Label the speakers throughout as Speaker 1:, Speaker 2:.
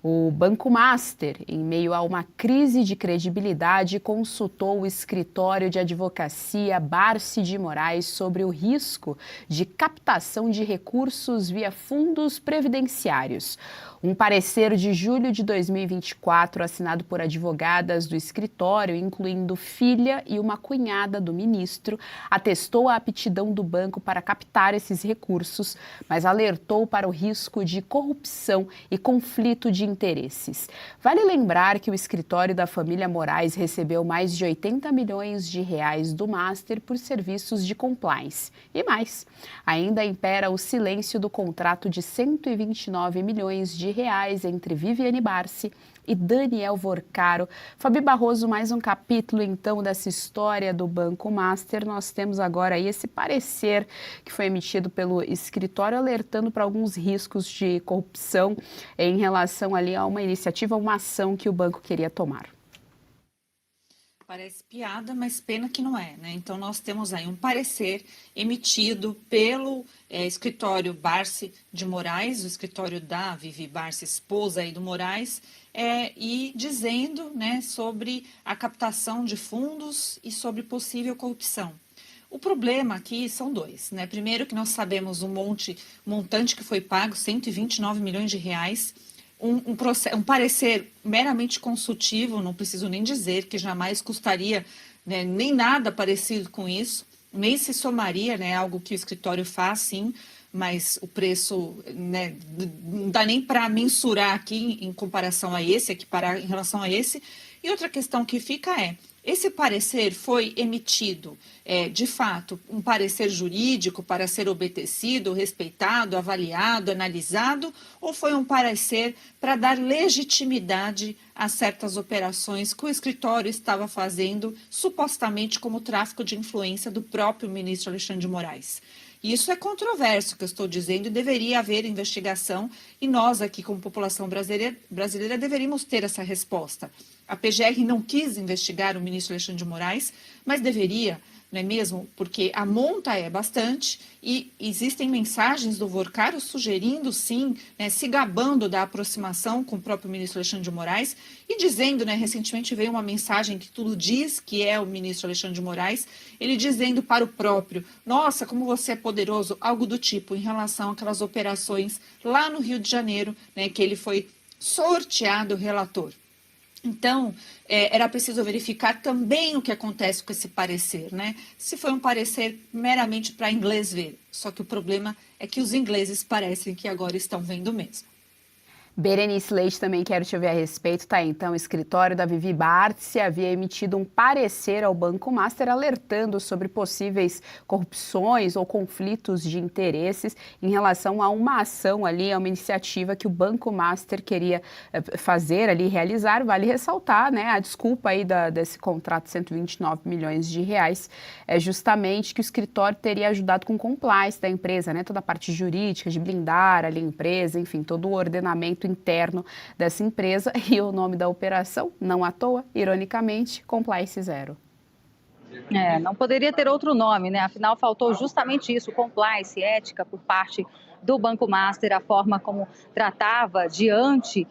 Speaker 1: O Banco Master, em meio a uma crise de credibilidade, consultou o escritório de advocacia Barsi de Moraes sobre o risco de captação de recursos via fundos previdenciários. Um parecer de julho de 2024, assinado por advogadas do escritório, incluindo filha e uma cunhada do ministro, atestou a aptidão do banco para captar esses recursos, mas alertou para o risco de corrupção e conflito de interesses. Vale lembrar que o escritório da família Moraes recebeu mais de 80 milhões de reais do Master por serviços de compliance. E mais, ainda impera o silêncio do contrato de 129 milhões de reais entre Viviane Barsi e Daniel Vorcaro. Fabi Barroso, mais um capítulo então dessa história do Banco Master. Nós temos agora aí esse parecer que foi emitido pelo escritório alertando para alguns riscos de corrupção em relação ali a uma iniciativa, uma ação que o banco queria tomar.
Speaker 2: Parece piada, mas pena que não é, né? Então, nós temos aí um parecer emitido pelo escritório Barsi de Moraes, o escritório da Vivi Barsi, esposa aí do Moraes, e dizendo, né, sobre a captação de fundos e sobre possível corrupção. O problema aqui são dois, né? Primeiro que nós sabemos montante que foi pago, 129 milhões de reais, um parecer meramente consultivo, não preciso nem dizer que jamais custaria, né, nem nada parecido com isso, nem se somaria, né, algo que o escritório faz, sim, mas o preço, né, não dá nem para mensurar aqui em comparação a esse, equiparar em relação a esse. E outra questão que fica esse parecer foi emitido, de fato, um parecer jurídico para ser obedecido, respeitado, avaliado, analisado, ou foi um parecer para dar legitimidade a certas operações que o escritório estava fazendo, supostamente como tráfico de influência do próprio ministro Alexandre de Moraes? Isso é controverso, que eu estou dizendo, e deveria haver investigação, e nós aqui, como população brasileira, deveríamos ter essa resposta. A PGR não quis investigar o ministro Alexandre de Moraes, mas deveria, não é mesmo? Porque a monta é bastante e existem mensagens do Vorcaro sugerindo, sim, né, se gabando da aproximação com o próprio ministro Alexandre de Moraes e dizendo, né, recentemente veio uma mensagem que tudo diz que é o ministro Alexandre de Moraes, ele dizendo para o próprio, nossa, como você é poderoso, algo do tipo, em relação àquelas operações lá no Rio de Janeiro, né, que ele foi sorteado relator. Então, era preciso verificar também o que acontece com esse parecer, né? Se foi um parecer meramente para inglês ver. Só que o problema é que os ingleses parecem que agora estão vendo mesmo.
Speaker 1: Berenice Leite, também quero te ouvir a respeito. Tá, então, o escritório da Vivi Barsi havia emitido um parecer ao Banco Master alertando sobre possíveis corrupções ou conflitos de interesses em relação a uma ação ali, a uma iniciativa que o Banco Master queria fazer ali, realizar. Vale ressaltar, né, a desculpa aí desse contrato de 129 milhões de reais é justamente que o escritório teria ajudado com compliance da empresa, né, toda a parte jurídica de blindar ali a empresa, enfim, todo o ordenamento interno dessa empresa, e o nome da operação, não à toa, ironicamente, Compliance Zero.
Speaker 3: Não poderia ter outro nome, né? Afinal, faltou justamente isso, compliance, ética por parte do Banco Master, a forma como tratava diante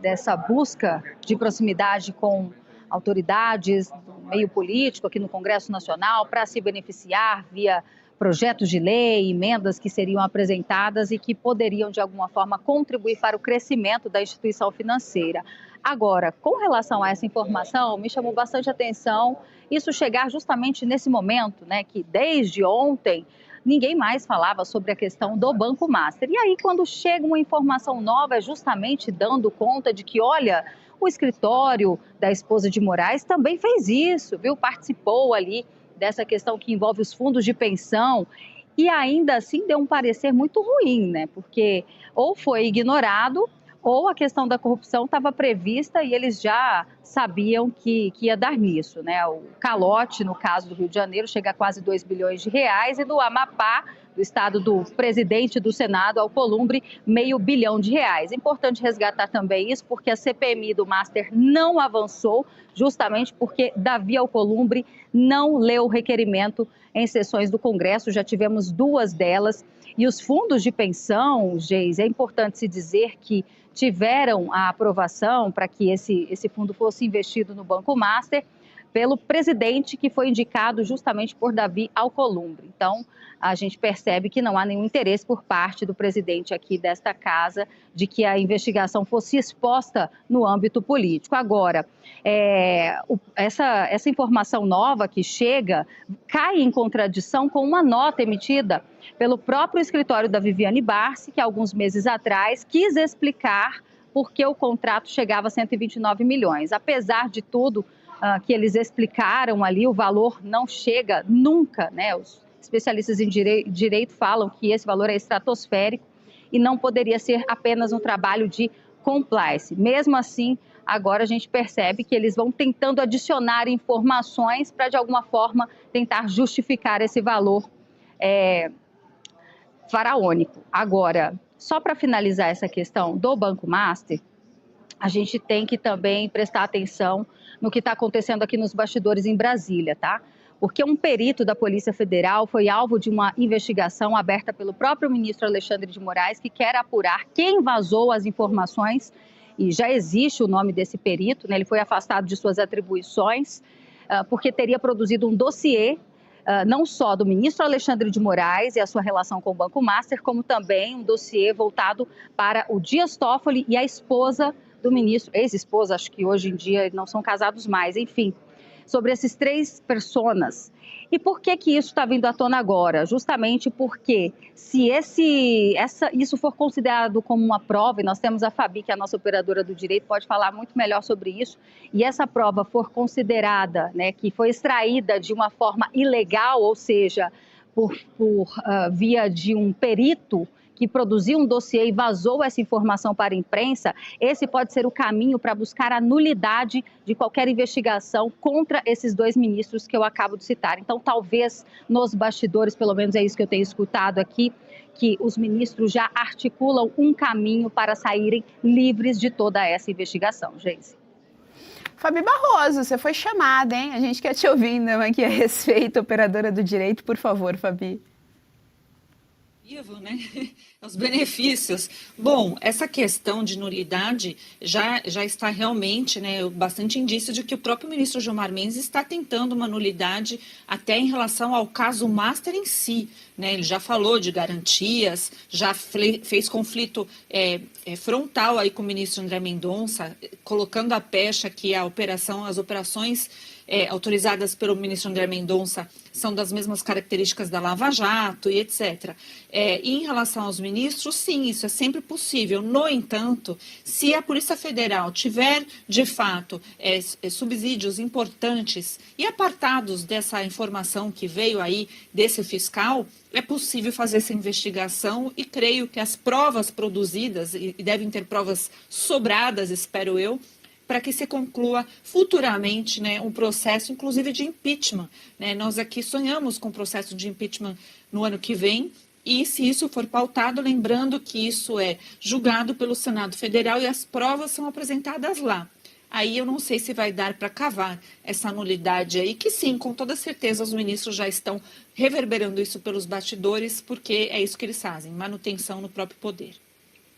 Speaker 3: dessa busca de proximidade com autoridades do meio político aqui no Congresso Nacional para se beneficiar via projetos de lei, emendas que seriam apresentadas e que poderiam, de alguma forma, contribuir para o crescimento da instituição financeira. Agora, com relação a essa informação, me chamou bastante atenção isso chegar justamente nesse momento, né, que desde ontem ninguém mais falava sobre a questão do Banco Master. E aí, quando chega uma informação nova, é justamente dando conta de que, olha, o escritório da esposa de Moraes também fez isso, viu? Participou ali dessa questão que envolve os fundos de pensão e ainda assim deu um parecer muito ruim, né? Porque ou foi ignorado ou a questão da corrupção estava prevista e eles já sabiam que ia dar nisso, né? O calote, no caso do Rio de Janeiro, chega a quase 2 bilhões de reais e do Amapá, do estado do presidente do Senado, Alcolumbre, R$500 bilhão. É importante resgatar também isso, porque a CPMI do Master não avançou, justamente porque Davi Alcolumbre não leu o requerimento em sessões do Congresso, já tivemos 2 delas. E os fundos de pensão, Geis, é importante se dizer que tiveram a aprovação para que esse fundo fosse investido no Banco Master pelo presidente, que foi indicado justamente por Davi Alcolumbre. Então, a gente percebe que não há nenhum interesse por parte do presidente aqui desta casa de que a investigação fosse exposta no âmbito político. Agora, essa informação nova que chega cai em contradição com uma nota emitida pelo próprio escritório da Viviane Barsi, que alguns meses atrás quis explicar por que o contrato chegava a 129 milhões. Apesar de tudo que eles explicaram ali, o valor não chega nunca, né? Os especialistas em direito falam que esse valor é estratosférico e não poderia ser apenas um trabalho de compliance. Mesmo assim, agora a gente percebe que eles vão tentando adicionar informações para, de alguma forma, tentar justificar esse valor faraônico. Agora, só para finalizar essa questão do Banco Master, a gente tem que também prestar atenção no que está acontecendo aqui nos bastidores em Brasília, tá? Porque um perito da Polícia Federal foi alvo de uma investigação aberta pelo próprio ministro Alexandre de Moraes, que quer apurar quem vazou as informações, e já existe o nome desse perito, né? Ele foi afastado de suas atribuições, porque teria produzido um dossiê, não só do ministro Alexandre de Moraes e a sua relação com o Banco Master, como também um dossiê voltado para o Dias Toffoli e a esposa do ministro, ex-esposa, acho que hoje em dia não são casados mais, enfim, sobre esses 3 personas. E por que isso está vindo à tona agora? Justamente porque se isso for considerado como uma prova, e nós temos a Fabi, que é a nossa operadora do direito, pode falar muito melhor sobre isso, e essa prova for considerada, né, que foi extraída de uma forma ilegal, ou seja, por via de um perito que produziu um dossiê e vazou essa informação para a imprensa, esse pode ser o caminho para buscar a nulidade de qualquer investigação contra esses 2 ministros que eu acabo de citar. Então, talvez nos bastidores, pelo menos é isso que eu tenho escutado aqui, que os ministros já articulam um caminho para saírem livres de toda essa investigação. Geise.
Speaker 1: Fabi Barroso, você foi chamada, hein? A gente quer te ouvir aqui a respeito, operadora do direito, por favor, Fabi.
Speaker 2: Né? Os benefícios. Bom, essa questão de nulidade já está realmente, né, bastante indício de que o próprio ministro Gilmar Mendes está tentando uma nulidade até em relação ao caso Master em si. Né? Ele já falou de garantias, já fez conflito frontal aí com o ministro André Mendonça, colocando a pecha que as operações autorizadas pelo ministro André Mendonça são das mesmas características da Lava Jato e etc. E em relação aos ministros, sim, isso é sempre possível. No entanto, se a Polícia Federal tiver, de fato, subsídios importantes e apartados dessa informação que veio aí desse fiscal, é possível fazer essa investigação e creio que as provas produzidas, e devem ter provas sobradas, espero eu, para que se conclua futuramente, né, um processo, inclusive de impeachment. Né? Nós aqui sonhamos com o processo de impeachment no ano que vem, e se isso for pautado, lembrando que isso é julgado pelo Senado Federal e as provas são apresentadas lá. Aí eu não sei se vai dar para cavar essa nulidade aí, que sim, com toda certeza os ministros já estão reverberando isso pelos bastidores, porque é isso que eles fazem, manutenção no próprio poder.